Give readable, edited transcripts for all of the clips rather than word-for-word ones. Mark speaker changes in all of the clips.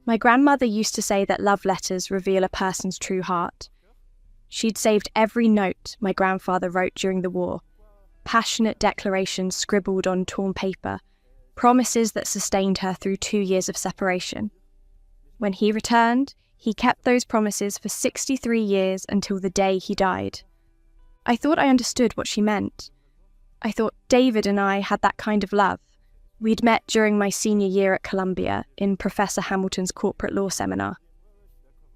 Speaker 1: My grandmother used to say that love letters reveal a person's true heart. She'd saved every note my grandfather wrote during the war, passionate declarations scribbled on torn paper, promises that sustained her through 2 years of separation. When he returned, he kept those promises for 63 years until the day he died. I thought I understood what she meant. I thought David and I had that kind of love. We'd met during my senior year at Columbia in Professor Hamilton's corporate law seminar.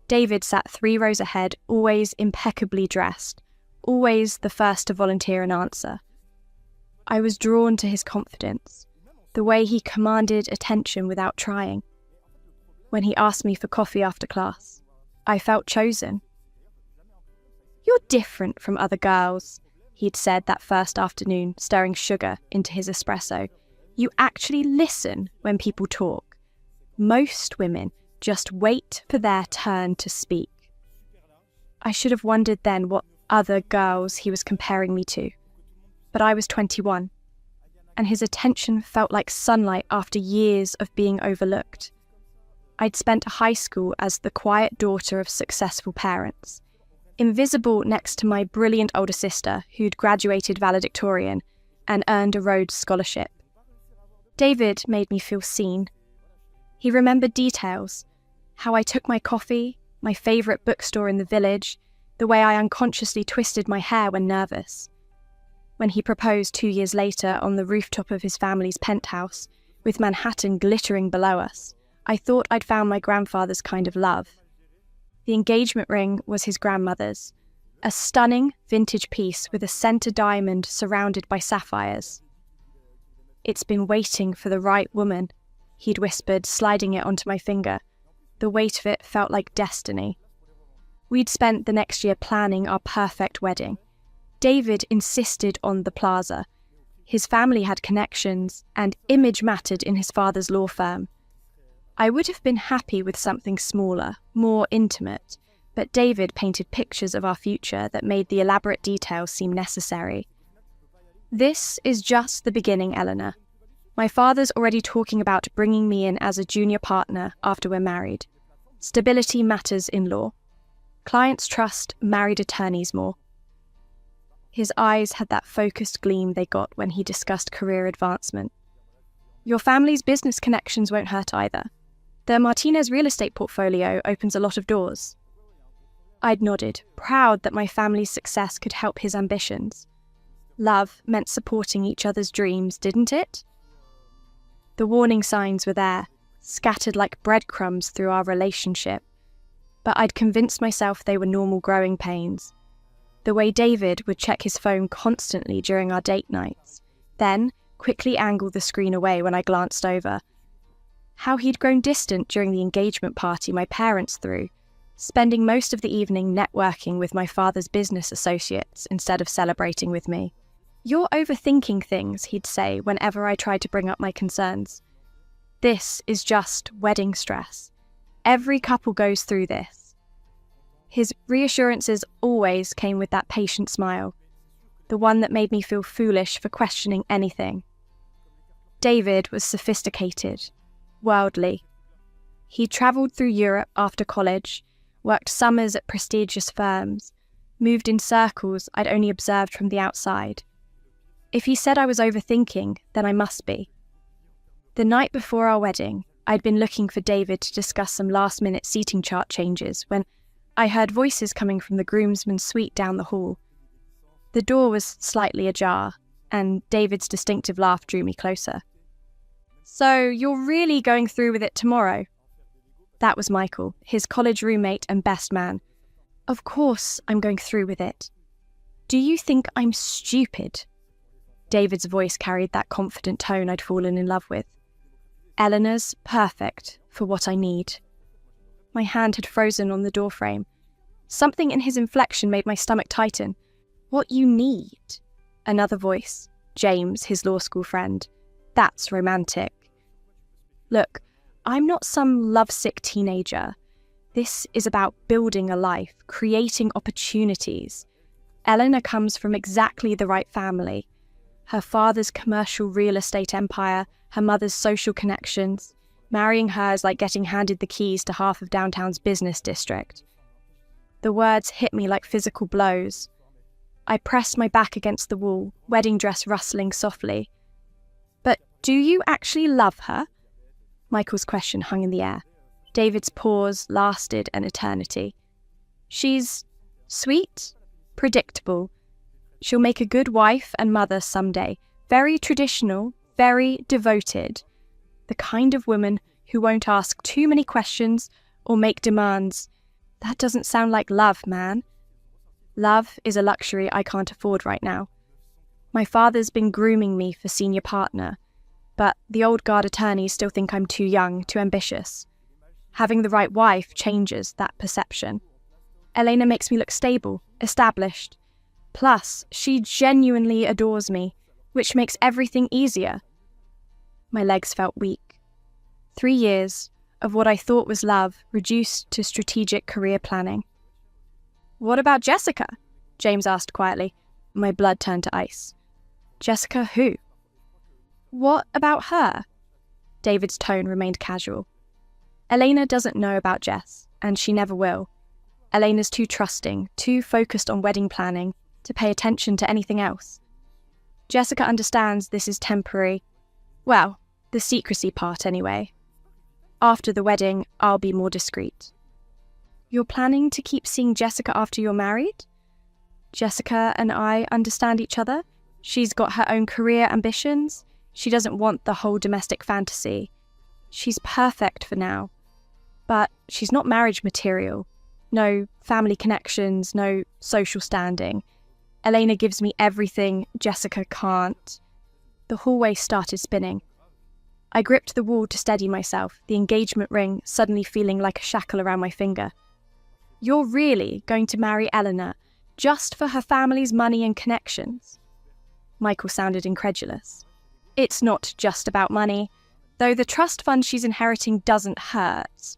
Speaker 1: David sat 3 rows ahead, always impeccably dressed, always the first to volunteer an answer. I was drawn to his confidence, the way he commanded attention without trying. When he asked me for coffee after class, I felt chosen. "You're different from other girls," he'd said that first afternoon, stirring sugar into his espresso. "You actually listen when people talk. Most women just wait for their turn to speak." I should have wondered then what other girls he was comparing me to. But I was 21, and his attention felt like sunlight after years of being overlooked. I'd spent high school as the quiet daughter of successful parents, invisible next to my brilliant older sister who'd graduated valedictorian and earned a Rhodes Scholarship. David made me feel seen. He remembered details, how I took my coffee, my favourite bookstore in the village, the way I unconsciously twisted my hair when nervous. When he proposed 2 years later on the rooftop of his family's penthouse, with Manhattan glittering below us, I thought I'd found my grandfather's kind of love. The engagement ring was his grandmother's, a stunning vintage piece with a centre diamond surrounded by sapphires. "It's been waiting for the right woman," he'd whispered, sliding it onto my finger. The weight of it felt like destiny. We'd spent the next year planning our perfect wedding. David insisted on the plaza. His family had connections, and image mattered in his father's law firm. I would have been happy with something smaller, more intimate, but David painted pictures of our future that made the elaborate details seem necessary. "This is just the beginning, Eleanor. My father's already talking about bringing me in as a junior partner after we're married. Stability matters in law. Clients trust married attorneys more." His eyes had that focused gleam they got when he discussed career advancement. "Your family's business connections won't hurt either. The Martinez real estate portfolio opens a lot of doors." I'd nodded, proud that my family's success could help his ambitions. Love meant supporting each other's dreams, didn't it? The warning signs were there, scattered like breadcrumbs through our relationship, but I'd convinced myself they were normal growing pains. The way David would check his phone constantly during our date nights, then quickly angle the screen away when I glanced over. How he'd grown distant during the engagement party my parents threw, spending most of the evening networking with my father's business associates instead of celebrating with me. "You're overthinking things," he'd say whenever I tried to bring up my concerns. "This is just wedding stress. Every couple goes through this." His reassurances always came with that patient smile, the one that made me feel foolish for questioning anything. David was sophisticated, worldly. He travelled through Europe after college, worked summers at prestigious firms, moved in circles I'd only observed from the outside. If he said I was overthinking, then I must be. The night before our wedding, I'd been looking for David to discuss some last-minute seating chart changes when I heard voices coming from the groomsmen's suite down the hall. The door was slightly ajar, and David's distinctive laugh drew me closer. "So you're really going through with it tomorrow?" That was Michael, his college roommate and best man. "Of course I'm going through with it. Do you think I'm stupid?" David's voice carried that confident tone I'd fallen in love with. "Eleanor's perfect for what I need." My hand had frozen on the doorframe. Something in his inflection made my stomach tighten. "What you need?" Another voice, James, his law school friend. "That's romantic." "Look, I'm not some lovesick teenager. This is about building a life, creating opportunities. Eleanor comes from exactly the right family. Her father's commercial real estate empire, her mother's social connections. Marrying her is like getting handed the keys to half of downtown's business district. The words hit me like physical blows. I pressed my back against the wall, wedding dress rustling softly. But do you actually love her? Michael's question hung in the air. David's pause lasted an eternity. She's sweet, predictable. She'll make a good wife and mother someday. Very traditional, very devoted. The kind of woman who won't ask too many questions or make demands. That doesn't sound like love, man. Love is a luxury I can't afford right now. My father's been grooming me for senior partner, but the old guard attorneys still think I'm too young, too ambitious. Having the right wife changes that perception. Elena makes me look stable, established. Plus, she genuinely adores me, which makes everything easier. My legs felt weak. 3 years of what I thought was love reduced to strategic career planning. What about Jessica? James asked quietly. My blood turned to ice. Jessica who? What about her? David's tone remained casual. Elena doesn't know about Jess, and she never will. Elena's too trusting, too focused on wedding planning to pay attention to anything else. Jessica understands this is temporary. Well, the secrecy part anyway. After the wedding, I'll be more discreet. You're planning to keep seeing Jessica after you're married? Jessica and I understand each other. She's got her own career ambitions. She doesn't want the whole domestic fantasy. She's perfect for now. But she's not marriage material. No family connections, no social standing. Elena gives me everything Jessica can't. The hallway started spinning. I gripped the wall to steady myself, the engagement ring suddenly feeling like a shackle around my finger. You're really going to marry Eleanor just for her family's money and connections? Michael sounded incredulous. It's not just about money, though the trust fund she's inheriting doesn't hurt.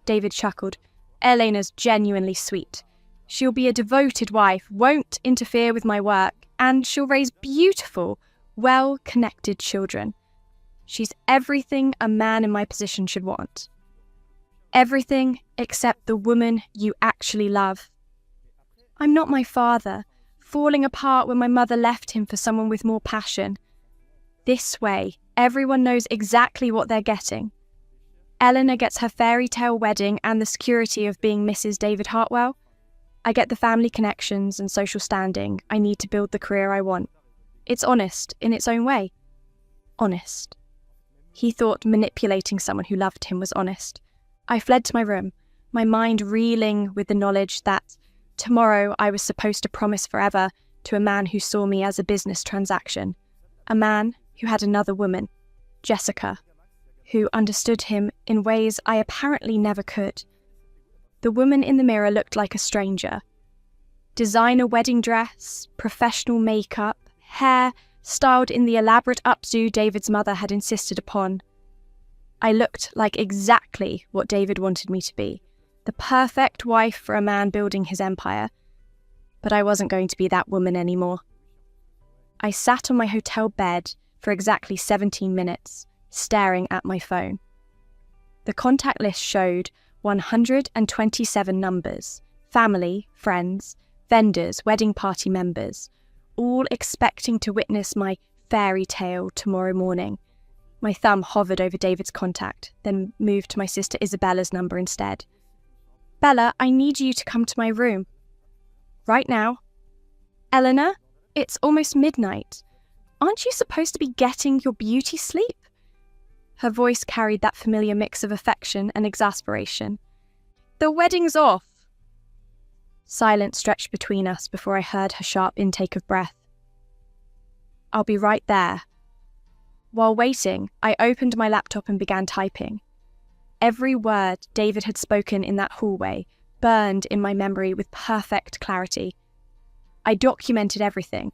Speaker 1: David chuckled. Elena's genuinely sweet. She'll be a devoted wife, won't interfere with my work, and she'll raise beautiful, well-connected children. She's everything a man in my position should want. Everything except the woman you actually love. I'm not my father, falling apart when my mother left him for someone with more passion. This way, everyone knows exactly what they're getting. Eleanor gets her fairy tale wedding and the security of being Mrs. David Hartwell. I get the family connections and social standing I need to build the career I want. It's honest in its own way. Honest. He thought manipulating someone who loved him was honest. I fled to my room, my mind reeling with the knowledge that tomorrow I was supposed to promise forever to a man who saw me as a business transaction. A man who had another woman, Jessica, who understood him in ways I apparently never could. The woman in the mirror looked like a stranger. Designer wedding dress, professional makeup, hair styled in the elaborate updo David's mother had insisted upon. I looked like exactly what David wanted me to be, the perfect wife for a man building his empire. But I wasn't going to be that woman anymore. I sat on my hotel bed for exactly 17 minutes, staring at my phone. The contact list showed 127 numbers, family, friends, vendors, wedding party members, all expecting to witness my fairy tale tomorrow morning. My thumb hovered over David's contact, then moved to my sister Isabella's number instead. Bella, I need you to come to my room. Right now. Eleanor, it's almost midnight. Aren't you supposed to be getting your beauty sleep? Her voice carried that familiar mix of affection and exasperation. The wedding's off. Silence stretched between us before I heard her sharp intake of breath. I'll be right there. While waiting, I opened my laptop and began typing. Every word David had spoken in that hallway burned in my memory with perfect clarity. I documented everything.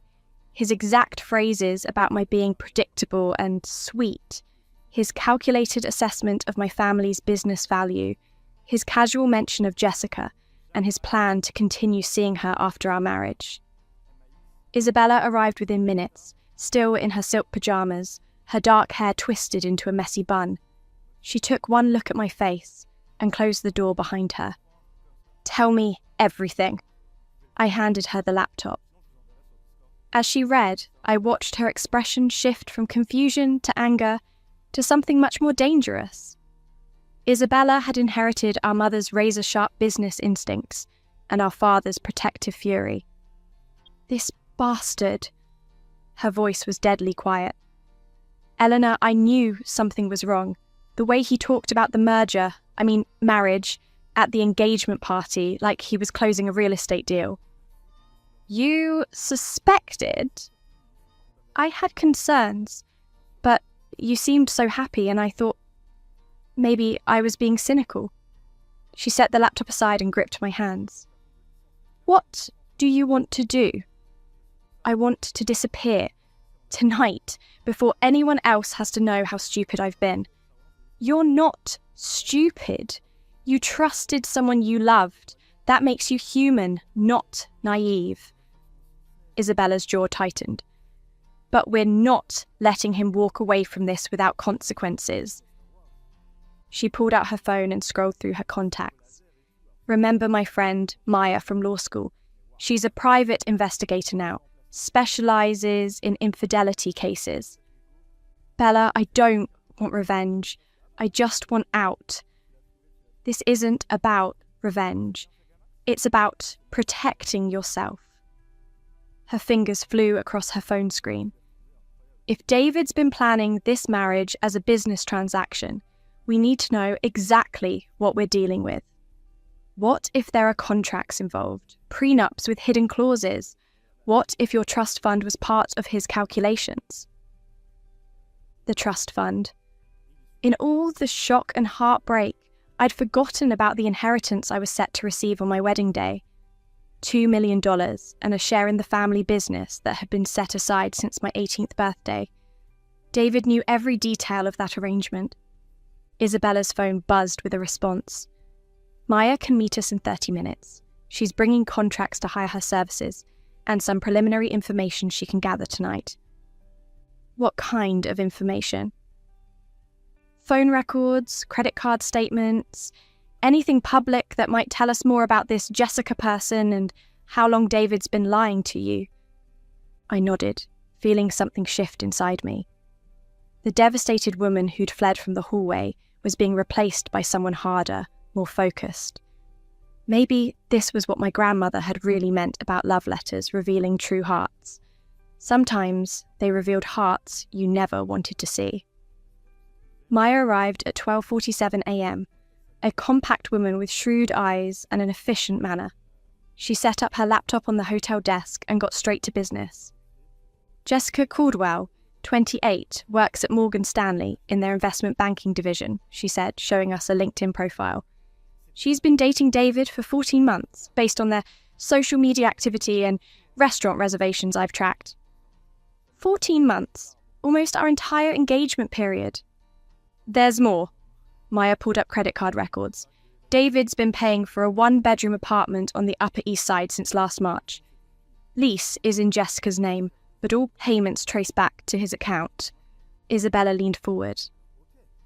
Speaker 1: His exact phrases about my being predictable and sweet, his calculated assessment of my family's business value, his casual mention of Jessica, and his plan to continue seeing her after our marriage. Isabella arrived within minutes, still in her silk pajamas, her dark hair twisted into a messy bun. She took one look at my face and closed the door behind her. "Tell me everything." I handed her the laptop. As she read, I watched her expression shift from confusion to anger to something much more dangerous. Isabella had inherited our mother's razor-sharp business instincts and our father's protective fury. "This bastard." Her voice was deadly quiet. "Eleanor, I knew something was wrong. The way he talked about the marriage, at the engagement party, like he was closing a real estate deal." "You suspected?" "I had concerns, but you seemed so happy and I thought maybe I was being cynical." She set the laptop aside and gripped my hands. "What do you want to do?" "I want to disappear. Tonight, before anyone else has to know how stupid I've been." "You're not stupid. You trusted someone you loved. That makes you human, not naive." Isabella's jaw tightened. "But we're not letting him walk away from this without consequences." She pulled out her phone and scrolled through her contacts. "Remember my friend, Maya, from law school? She's a private investigator now, specialises in infidelity cases." "Bella, I don't want revenge. I just want out." "This isn't about revenge. It's about protecting yourself." Her fingers flew across her phone screen. "If David's been planning this marriage as a business transaction, we need to know exactly what we're dealing with. What if there are contracts involved, prenups with hidden clauses? What if your trust fund was part of his calculations?" The trust fund. In all the shock and heartbreak, I'd forgotten about the inheritance I was set to receive on my wedding day. $2 million and a share in the family business that had been set aside since my 18th birthday. David knew every detail of that arrangement. Isabella's phone buzzed with a response. "Maya can meet us in 30 minutes. She's bringing contracts to hire her services and some preliminary information she can gather tonight." "What kind of information?" "Phone records, credit card statements, anything public that might tell us more about this Jessica person and how long David's been lying to you." I nodded, feeling something shift inside me. The devastated woman who'd fled from the hallway was being replaced by someone harder, more focused. Maybe this was what my grandmother had really meant about love letters revealing true hearts. Sometimes they revealed hearts you never wanted to see. Maya arrived at 12:47 a.m., a compact woman with shrewd eyes and an efficient manner. She set up her laptop on the hotel desk and got straight to business. "Jessica Caldwell, 28, works at Morgan Stanley in their investment banking division," she said, showing us a LinkedIn profile. "She's been dating David for 14 months, based on their social media activity and restaurant reservations I've tracked." 14 months, almost our entire engagement period. "There's more." Maya pulled up credit card records. "David's been paying for a one-bedroom apartment on the Upper East Side since last March. Lease is in Jessica's name, but all payments trace back to his account." Isabella leaned forward.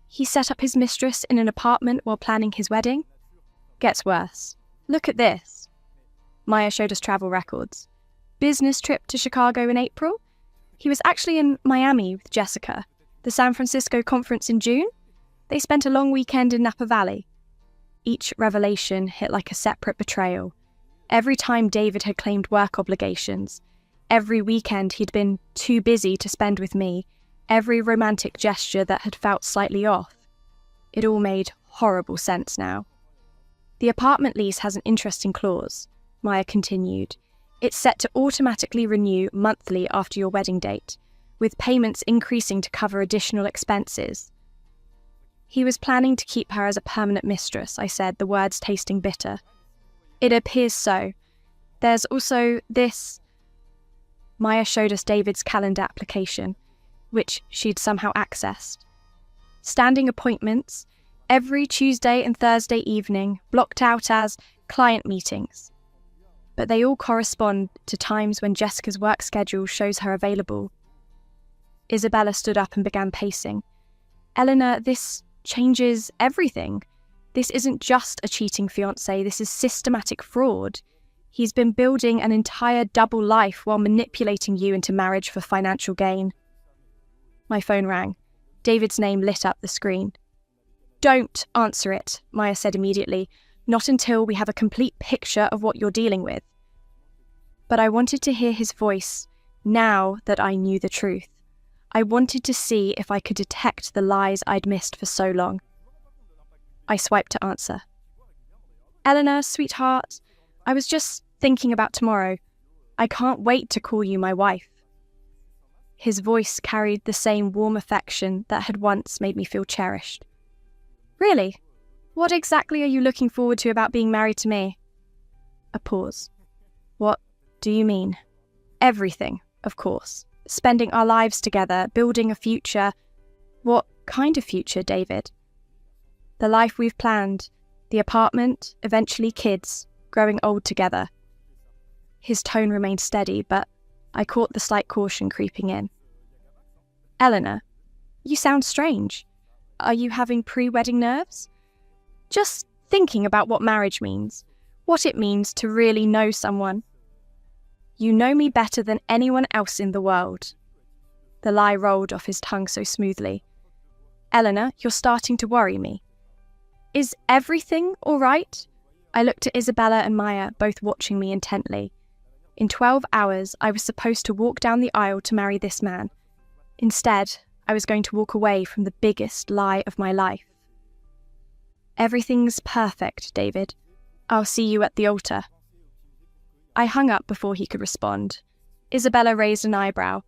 Speaker 1: "He set up his mistress in an apartment while planning his wedding? Gets worse. Look at this." Maya showed us travel records. "Business trip to Chicago in April. He was actually in Miami with Jessica. The San Francisco conference in June. They spent a long weekend in Napa Valley." Each revelation hit like a separate betrayal. Every time David had claimed work obligations, every weekend he'd been too busy to spend with me, every romantic gesture that had felt slightly off. It all made horrible sense now. "The apartment lease has an interesting clause," Maya continued. "It's set to automatically renew monthly after your wedding date, with payments increasing to cover additional expenses." "He was planning to keep her as a permanent mistress," I said, the words tasting bitter. "It appears so. There's also this." Maya showed us David's calendar application, which she'd somehow accessed. Standing appointments, every Tuesday and Thursday evening, blocked out as client meetings. But they all correspond to times when Jessica's work schedule shows her available. Isabella stood up and began pacing. "Eleanor, this changes everything. This isn't just a cheating fiancé, this is systematic fraud. He's been building an entire double life while manipulating you into marriage for financial gain. My phone rang. David's name lit up the screen. Don't answer it, Maya said immediately. Not until we have a complete picture of what you're dealing with. But I wanted to hear his voice now that I knew the truth. I wanted to see if I could detect the lies I'd missed for so long. I swiped to answer. Eleanor, sweetheart, I was just thinking about tomorrow. I can't wait to call you my wife. His voice carried the same warm affection that had once made me feel cherished. Really? What exactly are you looking forward to about being married to me? A pause. What do you mean? Everything, of course. Spending our lives together, building a future. What kind of future, David? The life we've planned, the apartment, eventually kids, growing old together. His tone remained steady, but I caught the slight caution creeping in. Eleanor, you sound strange. Are you having pre-wedding nerves? Just thinking about what marriage means, what it means to really know someone. You know me better than anyone else in the world. The lie rolled off his tongue so smoothly. Eleanor, you're starting to worry me. Is everything all right? I looked at Isabella and Maya, both watching me intently. In 12 hours, I was supposed to walk down the aisle to marry this man. Instead, I was going to walk away from the biggest lie of my life. Everything's perfect, David. I'll see you at the altar. I hung up before he could respond. Isabella raised an eyebrow.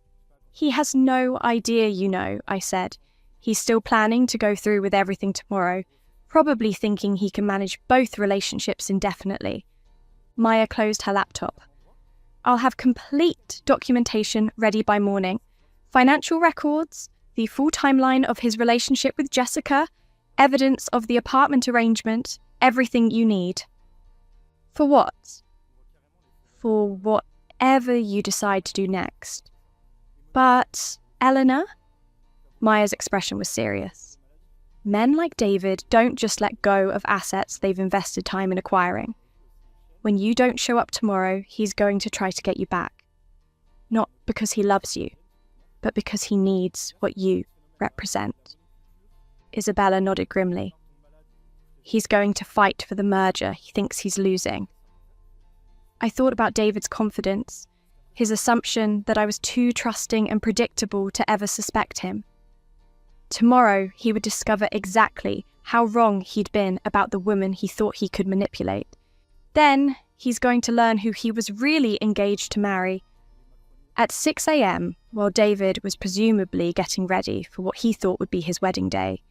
Speaker 1: He has no idea, you know, I said. He's still planning to go through with everything tomorrow, probably thinking he can manage both relationships indefinitely. Maya closed her laptop. I'll have complete documentation ready by morning. Financial records, the full timeline of his relationship with Jessica, evidence of the apartment arrangement, everything you need. For what? For whatever you decide to do next. But, Eleanor? Maya's expression was serious. Men like David don't just let go of assets they've invested time in acquiring. When you don't show up tomorrow, he's going to try to get you back. Not because he loves you, but because he needs what you represent. Isabella nodded grimly. He's going to fight for the merger he thinks he's losing. I thought about David's confidence, his assumption that I was too trusting and predictable to ever suspect him. Tomorrow, he would discover exactly how wrong he'd been about the woman he thought he could manipulate. Then, he's going to learn who he was really engaged to marry. At 6 a.m., while David was presumably getting ready for what he thought would be his wedding day,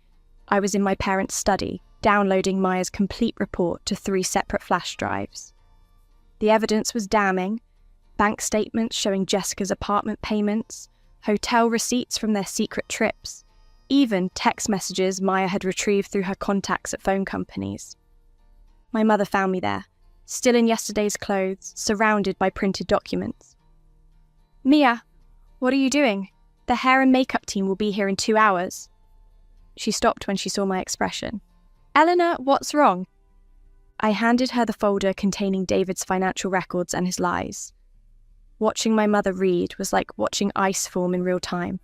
Speaker 1: I was in my parents' study, downloading Maya's complete report to 3 separate flash drives. The evidence was damning: bank statements showing Jessica's apartment payments, hotel receipts from their secret trips, even text messages Maya had retrieved through her contacts at phone companies. My mother found me there, still in yesterday's clothes, surrounded by printed documents. Mia, what are you doing? The hair and makeup team will be here in 2 hours. She stopped when she saw my expression. Eleanor, what's wrong? I handed her the folder containing David's financial records and his lies. Watching my mother read was like watching ice form in real time.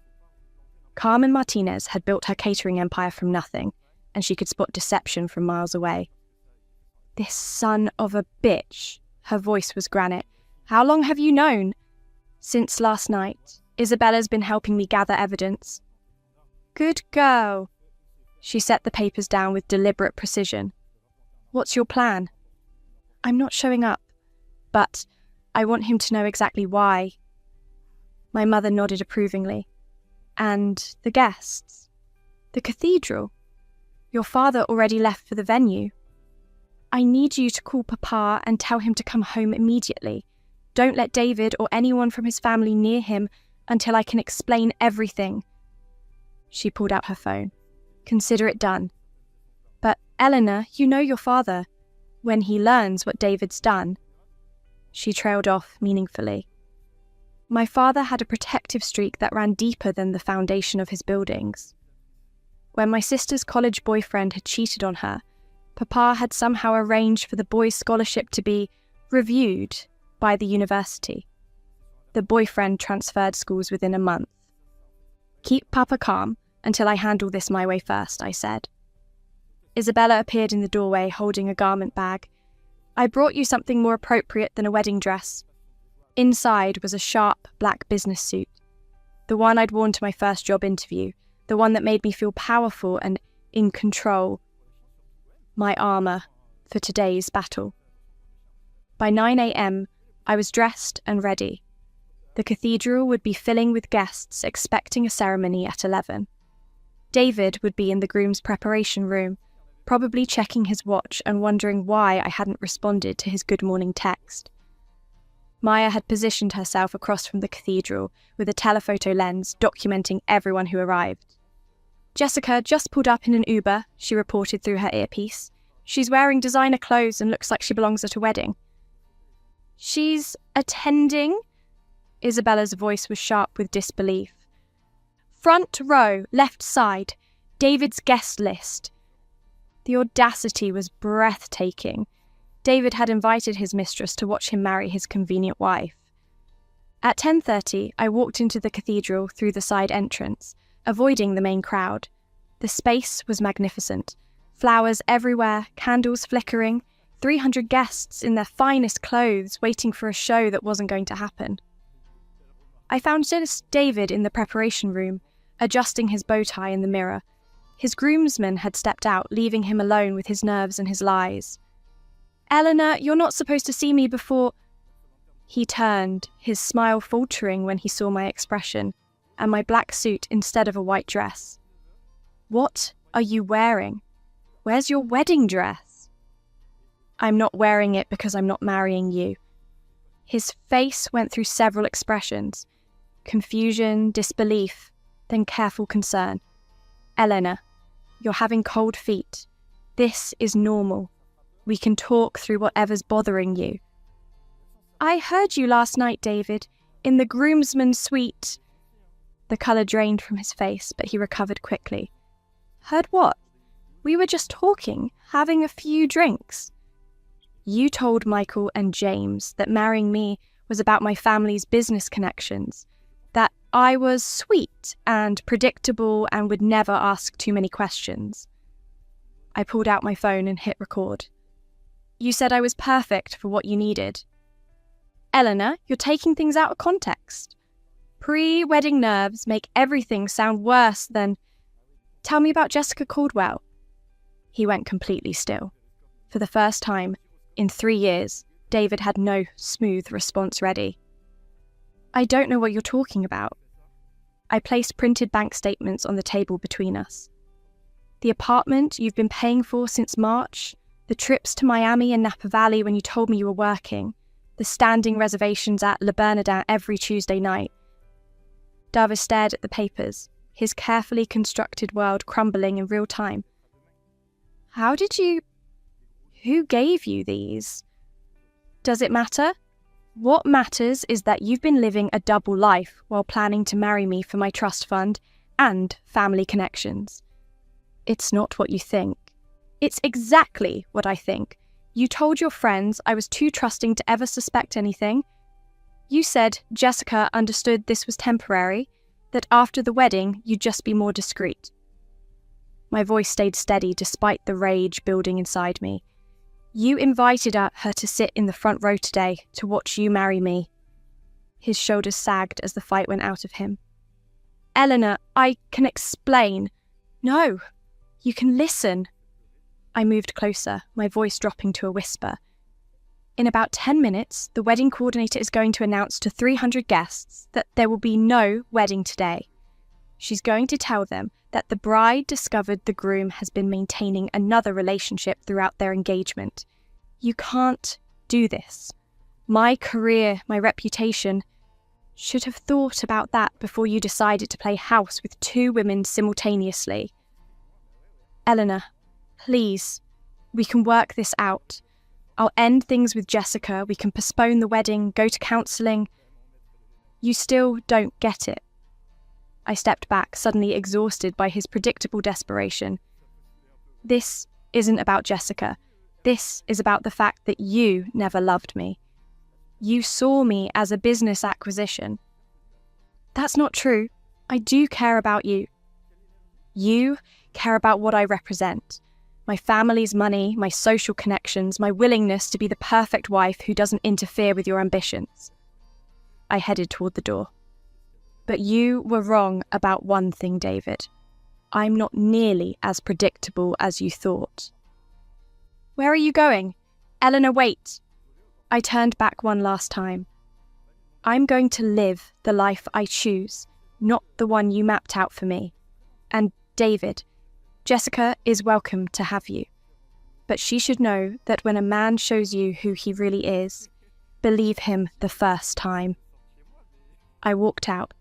Speaker 1: Carmen Martinez had built her catering empire from nothing, and she could spot deception from miles away. This son of a bitch, her voice was granite. How long have you known? Since last night. Isabella's been helping me gather evidence. Good girl. She set the papers down with deliberate precision. What's your plan? I'm not showing up, but I want him to know exactly why. My mother nodded approvingly. And the guests? The cathedral? Your father already left for the venue. I need you to call Papa and tell him to come home immediately. Don't let David or anyone from his family near him until I can explain everything. She pulled out her phone. Consider it done. But, Eleanor, you know your father. When he learns what David's done. She trailed off meaningfully. My father had a protective streak that ran deeper than the foundation of his buildings. When my sister's college boyfriend had cheated on her, Papa had somehow arranged for the boy's scholarship to be reviewed by the university. The boyfriend transferred schools within a month. "Keep Papa calm until I handle this my way first," I said. Isabella appeared in the doorway holding a garment bag. "I brought you something more appropriate than a wedding dress." Inside was a sharp black business suit, the one I'd worn to my first job interview, the one that made me feel powerful and in control. My armour for today's battle. By 9 a.m, I was dressed and ready. The cathedral would be filling with guests expecting a ceremony at 11. David would be in the groom's preparation room, probably checking his watch and wondering why I hadn't responded to his good morning text. Maya had positioned herself across from the cathedral with a telephoto lens documenting everyone who arrived. "Jessica just pulled up in an Uber," she reported through her earpiece. "She's wearing designer clothes and looks like she belongs at a wedding." "She's attending?" Isabella's voice was sharp with disbelief. "Front row, left side, David's guest list." The audacity was breathtaking. David had invited his mistress to watch him marry his convenient wife. At 10:30, I walked into the cathedral through the side entrance, avoiding the main crowd. The space was magnificent. Flowers everywhere, candles flickering, 300 guests in their finest clothes waiting for a show that wasn't going to happen. I found just David in the preparation room, adjusting his bow tie in the mirror. His groomsman had stepped out, leaving him alone with his nerves and his lies. "Eleanor, you're not supposed to see me before..." He turned, his smile faltering when he saw my expression, and my black suit instead of a white dress. "What are you wearing? Where's your wedding dress?" "I'm not wearing it because I'm not marrying you." His face went through several expressions: confusion, disbelief, then careful concern. "Eleanor, you're having cold feet. This is normal. We can talk through whatever's bothering you." "I heard you last night, David, in the groomsman's suite." The colour drained from his face, but he recovered quickly. "Heard what? We were just talking, having a few drinks." "You told Michael and James that marrying me was about my family's business connections, that I was sweet and predictable and would never ask too many questions." I pulled out my phone and hit record. "You said I was perfect for what you needed." "Eleanor, you're taking things out of context. Pre-wedding nerves make everything sound worse than..." "Tell me about Jessica Caldwell." He went completely still. For the first time in 3 years, David had no smooth response ready. "I don't know what you're talking about." I placed printed bank statements on the table between us. "The apartment you've been paying for since March, the trips to Miami and Napa Valley when you told me you were working, the standing reservations at Le Bernardin every Tuesday night." David stared at the papers, his carefully constructed world crumbling in real time. "How did you... Who gave you these?" "Does it matter? What matters is that you've been living a double life while planning to marry me for my trust fund and family connections." "It's not what you think." "It's exactly what I think. You told your friends I was too trusting to ever suspect anything. You said Jessica understood this was temporary, that after the wedding you'd just be more discreet." My voice stayed steady despite the rage building inside me. "You invited her to sit in the front row today to watch you marry me." His shoulders sagged as the fight went out of him. "Eleanor, I can explain." "No, you can listen." I moved closer, my voice dropping to a whisper. "In about 10 minutes, the wedding coordinator is going to announce to 300 guests that there will be no wedding today. She's going to tell them that the bride discovered the groom has been maintaining another relationship throughout their engagement. You can't do this. My career, my reputation. Should have thought about that before you decided to play house with 2 women simultaneously." "Eleanor, please, we can work this out. I'll end things with Jessica, we can postpone the wedding, go to counselling." "You still don't get it." I stepped back, suddenly exhausted by his predictable desperation. This isn't about Jessica. This is about the fact that you never loved me. You saw me as a business acquisition. That's not true. I do care about you. You care about what I represent. My family's money, my social connections, my willingness to be the perfect wife who doesn't interfere with your ambitions. I headed toward the door. But you were wrong about one thing, David. I'm not nearly as predictable as you thought. Where are you going? Eleanor, wait. I turned back one last time. I'm going to live the life I choose, not the one you mapped out for me. And David, Jessica is welcome to have you. But she should know that when a man shows you who he really is, believe him the first time. I walked out,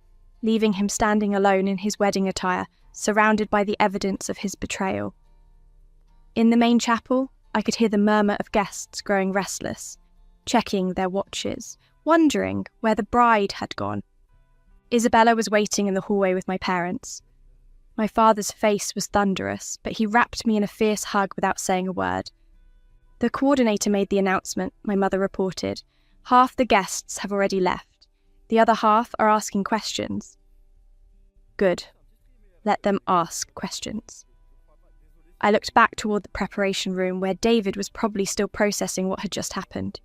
Speaker 1: leaving him standing alone in his wedding attire, surrounded by the evidence of his betrayal. In the main chapel, I could hear the murmur of guests growing restless, checking their watches, wondering where the bride had gone. Isabella was waiting in the hallway with my parents. My father's face was thunderous, but he wrapped me in a fierce hug without saying a word. The coordinator made the announcement, my mother reported. Half the guests have already left. The other half are asking questions. Good. Let them ask questions. I looked back toward the preparation room where David was probably still processing what had just happened.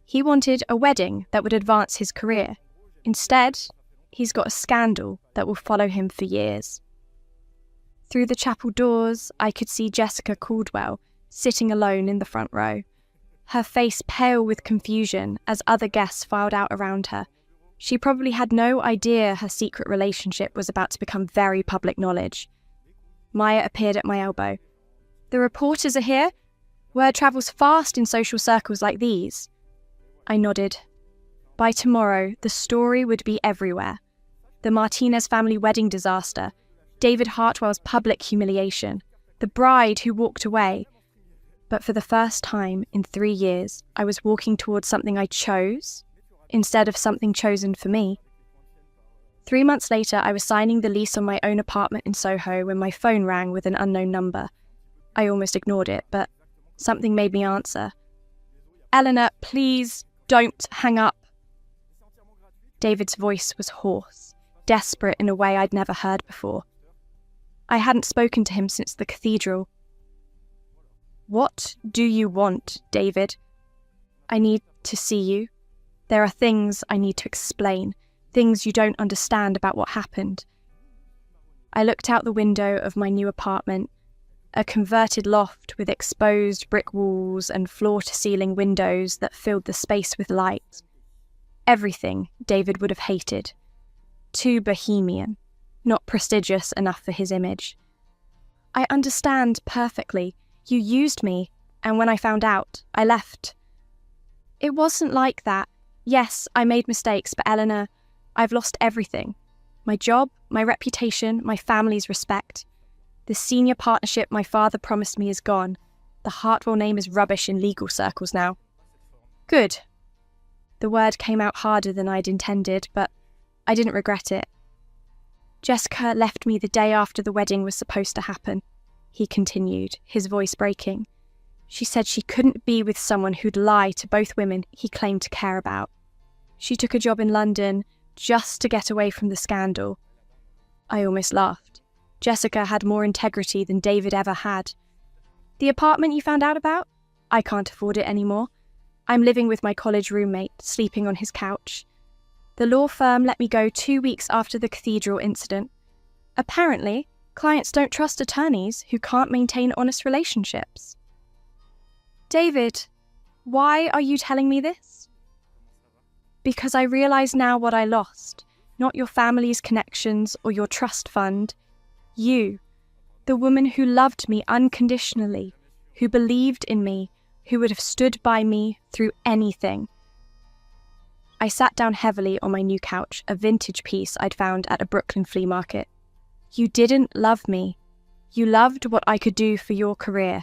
Speaker 1: He wanted a wedding that would advance his career. Instead, he's got a scandal that will follow him for years. Through the chapel doors, I could see Jessica Caldwell sitting alone in the front row, her face pale with confusion as other guests filed out around her. She probably had no idea her secret relationship was about to become very public knowledge. Maya appeared at my elbow. The reporters are here? Word travels fast in social circles like these. I nodded. By tomorrow, the story would be everywhere. The Martinez family wedding disaster, David Hartwell's public humiliation, the bride who walked away. But for the first time in 3 years, I was walking towards something I chose, instead of something chosen for me. 3 months later, I was signing the lease on my own apartment in Soho when my phone rang with an unknown number. I almost ignored it, but something made me answer. Eleanor, please don't hang up. David's voice was hoarse, desperate in a way I'd never heard before. I hadn't spoken to him since the cathedral. What do you want, David? I need to see you. There are things I need to explain, things you don't understand about what happened. I looked out the window of my new apartment, a converted loft with exposed brick walls and floor-to-ceiling windows that filled the space with light. Everything David would have hated. Too bohemian, not prestigious enough for his image. I understand perfectly. You used me, and when I found out, I left. It wasn't like that. Yes, I made mistakes, but Eleanor, I've lost everything. My job, my reputation, my family's respect. The senior partnership my father promised me is gone. The Hartwell name is rubbish in legal circles now. Good. The word came out harder than I'd intended, but I didn't regret it. Jessica left me the day after the wedding was supposed to happen, he continued, his voice breaking. She said she couldn't be with someone who'd lie to both women he claimed to care about. She took a job in London just to get away from the scandal. I almost laughed. Jessica had more integrity than David ever had. The apartment you found out about? I can't afford it anymore. I'm living with my college roommate, sleeping on his couch. The law firm let me go 2 weeks after the cathedral incident. Apparently, clients don't trust attorneys who can't maintain honest relationships. David, why are you telling me this? Because I realise now what I lost, not your family's connections or your trust fund. You, the woman who loved me unconditionally, who believed in me, who would have stood by me through anything. I sat down heavily on my new couch, a vintage piece I'd found at a Brooklyn flea market. You didn't love me. You loved what I could do for your career.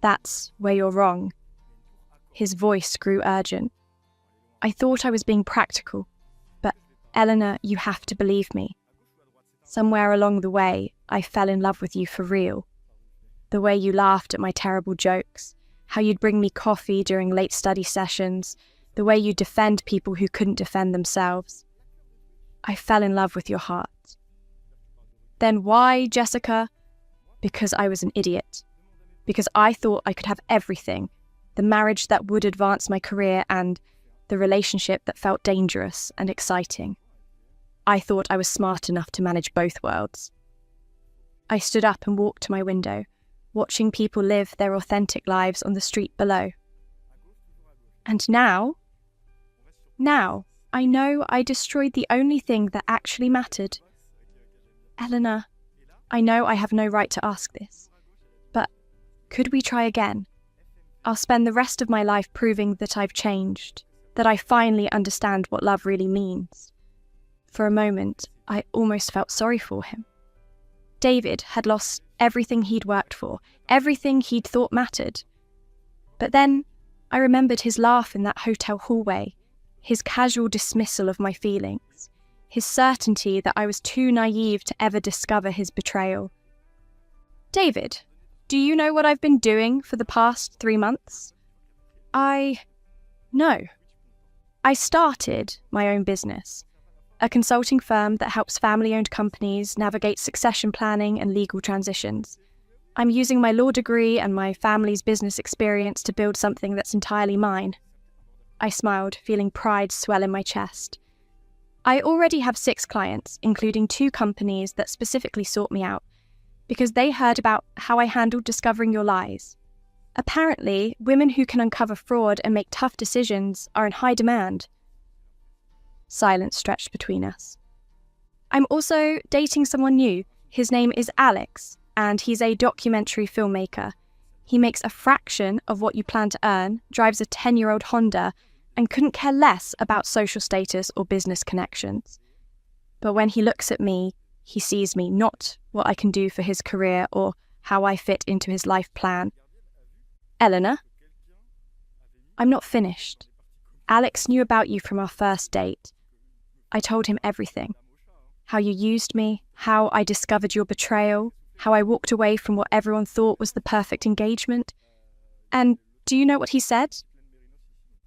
Speaker 1: That's where you're wrong. His voice grew urgent. I thought I was being practical, but Eleanor, you have to believe me. Somewhere along the way, I fell in love with you for real. The way you laughed at my terrible jokes, how you'd bring me coffee during late study sessions, the way you defend people who couldn't defend themselves. I fell in love with your heart. Then why, Jessica? Because I was an idiot. Because I thought I could have everything, the marriage that would advance my career and the relationship that felt dangerous and exciting. I thought I was smart enough to manage both worlds. I stood up and walked to my window, watching people live their authentic lives on the street below. And now I know I destroyed the only thing that actually mattered. Eleanor, I know I have no right to ask this, but could we try again? I'll spend the rest of my life proving that I've changed, that I finally understand what love really means. For a moment, I almost felt sorry for him. David had lost everything he'd worked for, everything he'd thought mattered. But then I remembered his laugh in that hotel hallway, his casual dismissal of my feelings, his certainty that I was too naive to ever discover his betrayal. David, do you know what I've been doing for the past 3 months? No. I started my own business, a consulting firm that helps family-owned companies navigate succession planning and legal transitions. I'm using my law degree and my family's business experience to build something that's entirely mine. I smiled, feeling pride swell in my chest. I already have 6 clients, including 2 companies that specifically sought me out, because they heard about how I handled discovering your lies. Apparently, women who can uncover fraud and make tough decisions are in high demand. Silence stretched between us. I'm also dating someone new. His name is Alex, and he's a documentary filmmaker. He makes a fraction of what you plan to earn, drives a 10-year-old Honda, and couldn't care less about social status or business connections. But when he looks at me, he sees me, not what I can do for his career or how I fit into his life plan. Eleanor? I'm not finished. Alex knew about you from our first date. I told him everything. How you used me, how I discovered your betrayal, how I walked away from what everyone thought was the perfect engagement. And do you know what he said?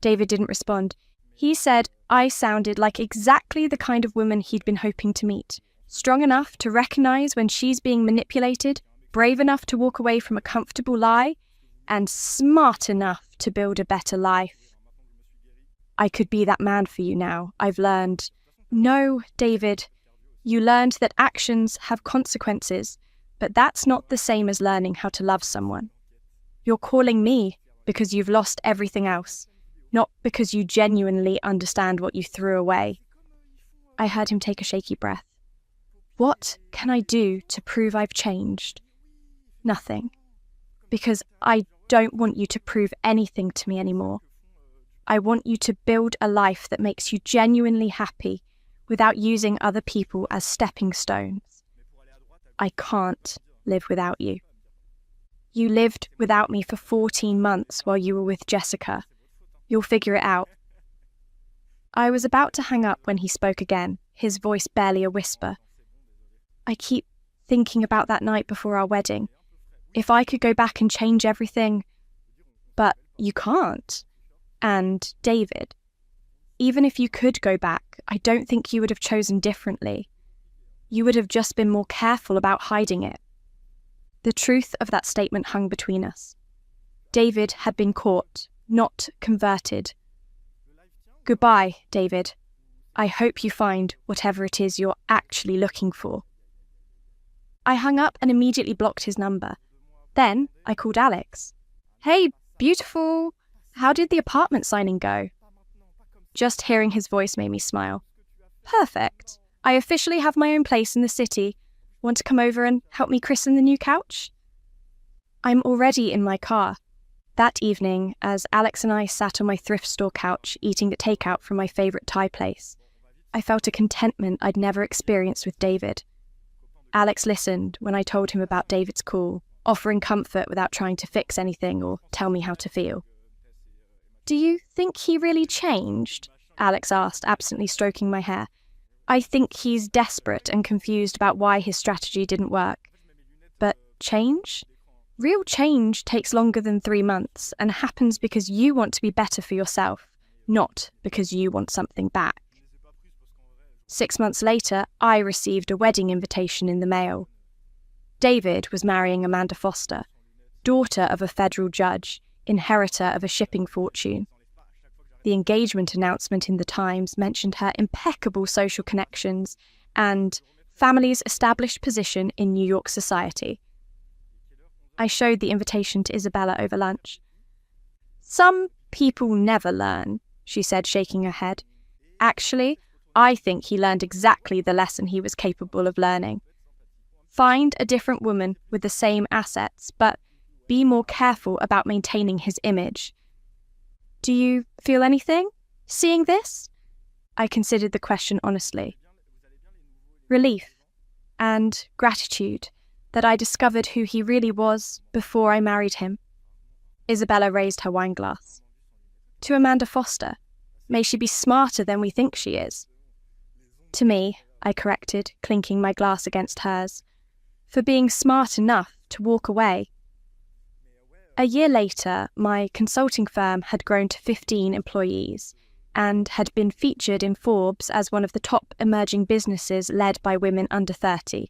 Speaker 1: David didn't respond. He said I sounded like exactly the kind of woman he'd been hoping to meet. Strong enough to recognize when she's being manipulated, brave enough to walk away from a comfortable lie, and smart enough to build a better life. I could be that man for you now, I've learned. No, David, you learned that actions have consequences, but that's not the same as learning how to love someone. You're calling me because you've lost everything else, not because you genuinely understand what you threw away. I heard him take a shaky breath. What can I do to prove I've changed? Nothing. Because I don't want you to prove anything to me anymore. I want you to build a life that makes you genuinely happy without using other people as stepping stones. I can't live without you. You lived without me for 14 months while you were with Jessica. You'll figure it out. I was about to hang up when he spoke again, his voice barely a whisper. I keep thinking about that night before our wedding. If I could go back and change everything, but you can't. And David, even if you could go back, I don't think you would have chosen differently. You would have just been more careful about hiding it. The truth of that statement hung between us. David had been caught, not converted. Goodbye, David. I hope you find whatever it is you're actually looking for. I hung up and immediately blocked his number. Then I called Alex. Hey, beautiful. How did the apartment signing go? Just hearing his voice made me smile. Perfect. I officially have my own place in the city. Want to come over and help me christen the new couch? I'm already in my car. That evening, as Alex and I sat on my thrift store couch eating the takeout from my favourite Thai place, I felt a contentment I'd never experienced with David. Alex listened when I told him about David's call, offering comfort without trying to fix anything or tell me how to feel. Do you think he really changed? Alex asked, absently stroking my hair. I think he's desperate and confused about why his strategy didn't work. But change? Real change takes longer than 3 months and happens because you want to be better for yourself, not because you want something back. 6 months later, I received a wedding invitation in the mail. David was marrying Amanda Foster, daughter of a federal judge, inheritor of a shipping fortune. The engagement announcement in the Times mentioned her impeccable social connections and family's established position in New York society. I showed the invitation to Isabella over lunch. "Some people never learn," she said, shaking her head. "Actually, I think he learned exactly the lesson he was capable of learning. Find a different woman with the same assets, but be more careful about maintaining his image." "Do you feel anything, seeing this?" I considered the question honestly. Relief and gratitude that I discovered who he really was before I married him. Isabella raised her wine glass. "To Amanda Foster, may she be smarter than we think she is." "To me," I corrected, clinking my glass against hers, "for being smart enough to walk away." A year later, my consulting firm had grown to 15 employees and had been featured in Forbes as one of the top emerging businesses led by women under 30.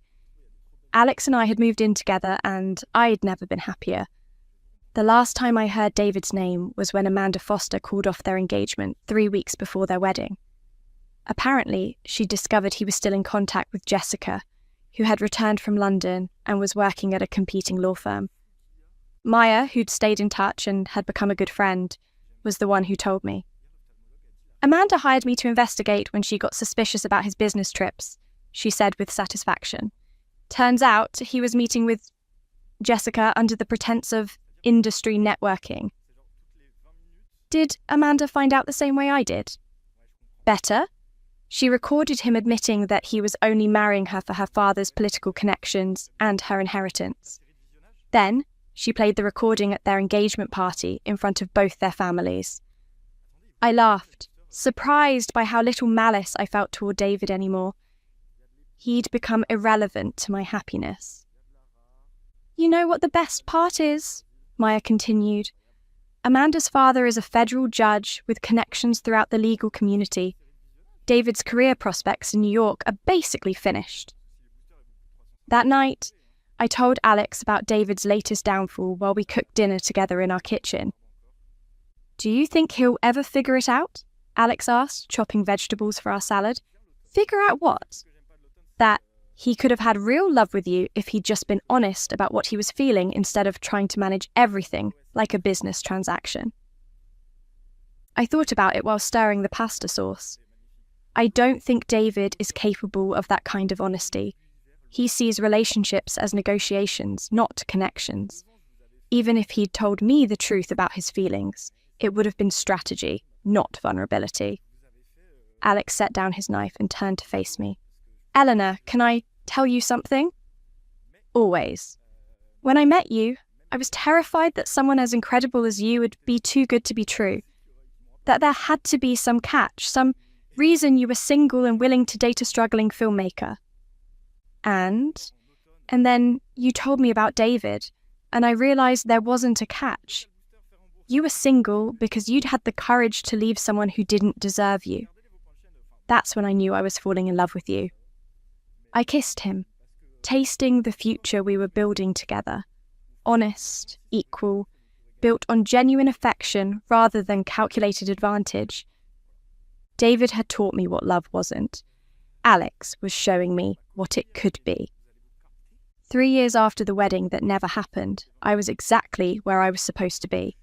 Speaker 1: Alex and I had moved in together and I'd never been happier. The last time I heard David's name was when Amanda Foster called off their engagement 3 weeks before their wedding. Apparently, she discovered he was still in contact with Jessica, who had returned from London and was working at a competing law firm. Maya, who'd stayed in touch and had become a good friend, was the one who told me. "Amanda hired me to investigate when she got suspicious about his business trips," she said with satisfaction. "Turns out he was meeting with Jessica under the pretense of industry networking." Did Amanda find out the same way I did? Better. She recorded him admitting that he was only marrying her for her father's political connections and her inheritance. Then, she played the recording at their engagement party in front of both their families. I laughed, surprised by how little malice I felt toward David anymore. He'd become irrelevant to my happiness. "You know what the best part is?" Maya continued. "Amanda's father is a federal judge with connections throughout the legal community. David's career prospects in New York are basically finished." That night, I told Alex about David's latest downfall while we cooked dinner together in our kitchen. "Do you think he'll ever figure it out?" Alex asked, chopping vegetables for our salad. "Figure out what?" "That he could have had real love with you if he'd just been honest about what he was feeling instead of trying to manage everything like a business transaction." I thought about it while stirring the pasta sauce. I don't think David is capable of that kind of honesty. He sees relationships as negotiations, not connections. Even if he'd told me the truth about his feelings, it would have been strategy, not vulnerability. Alex set down his knife and turned to face me. "Eleanor, can I tell you something?" "Always." "When I met you, I was terrified that someone as incredible as you would be too good to be true. That there had to be some catch, some reason you were single and willing to date a struggling filmmaker. And then you told me about David, and I realized there wasn't a catch. You were single because you'd had the courage to leave someone who didn't deserve you. That's when I knew I was falling in love with you." I kissed him, tasting the future we were building together. Honest, equal, built on genuine affection rather than calculated advantage. David had taught me what love wasn't. Alex was showing me what it could be. 3 years after the wedding that never happened, I was exactly where I was supposed to be.